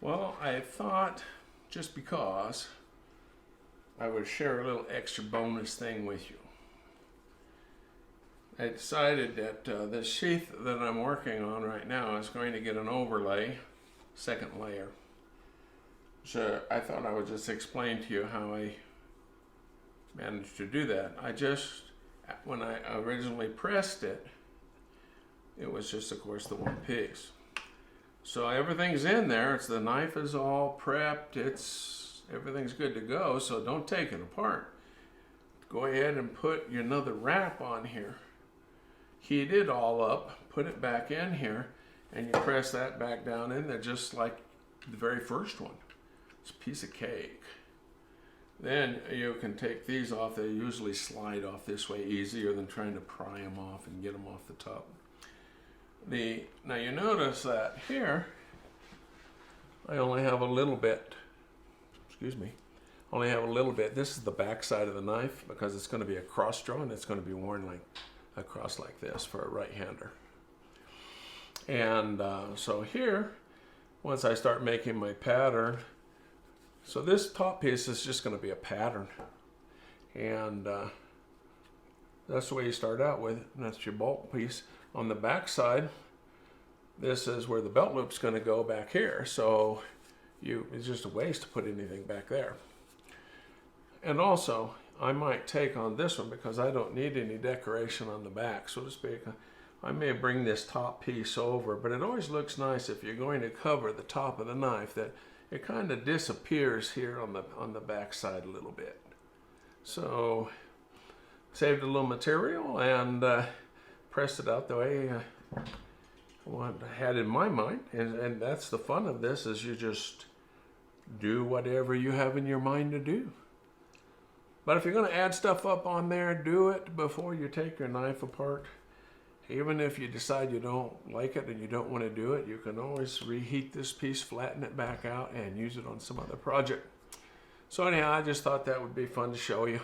Well, I thought just because I would share a little extra bonus thing with you. I decided that this sheath that I'm working on right now is going to get an overlay, second layer. So I thought I would just explain to you how I managed to do that. When I originally pressed it, it was just, of course, the one piece. So everything's in there. The knife is all prepped. Everything's good to go. So don't take it apart. Go ahead and put another wrap on here. Heat it all up. Put it back in here, and you press that back down in there, just like the very first one. It's a piece of cake. Then you can take these off. They usually slide off this way easier than trying to pry them off and get them off the top. Now you notice that here I only have a little bit, only have a little bit. This is the back side of the knife because it's going to be a cross draw and it's going to be worn like across like this for a right-hander. And so here, once I start making my pattern, so this top piece is just going to be a pattern, and that's the way you start out with it. And that's your bolt piece. On the back side, this is where the belt loop's going to go back here. So it's just a waste to put anything back there. And also, I might take on this one because I don't need any decoration on the back, so to speak. I may bring this top piece over, but it always looks nice if you're going to cover the top of the knife that it kind of disappears here on the back side a little bit. So saved a little material and pressed it out the way I had in my mind, and that's the fun of this, is you just do whatever you have in your mind to do. But if you're going to add stuff up on there, do it before you take your knife apart. Even if you decide you don't like it and you don't want to do it, you can always reheat this piece, flatten it back out, and use it on some other project. So anyhow, I just thought that would be fun to show you.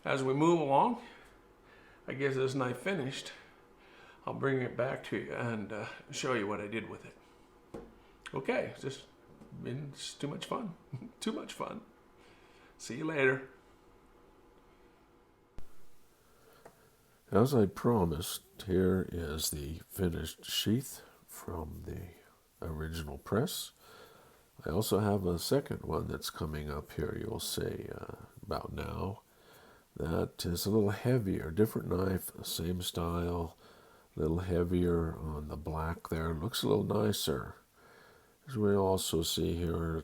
As we move along, I get this knife finished, I'll bring it back to you and show you what I did with it. Okay, it's too much fun. Too much fun. See you later. As I promised, here is the finished sheath from the original press. I also have a second one that's coming up here, you'll see about now. That is a little heavier, different knife, same style, a little heavier on the black there. Looks a little nicer. As we also see here,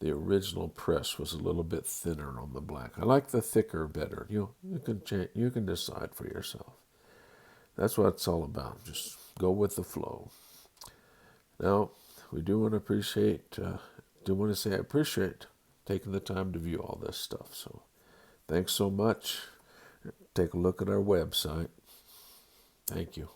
the original press was a little bit thinner on the black. I like the thicker better. You can decide for yourself. That's what it's all about. Just go with the flow. Now, we do want to say I appreciate taking the time to view all this stuff. So, thanks so much. Take a look at our website. Thank you.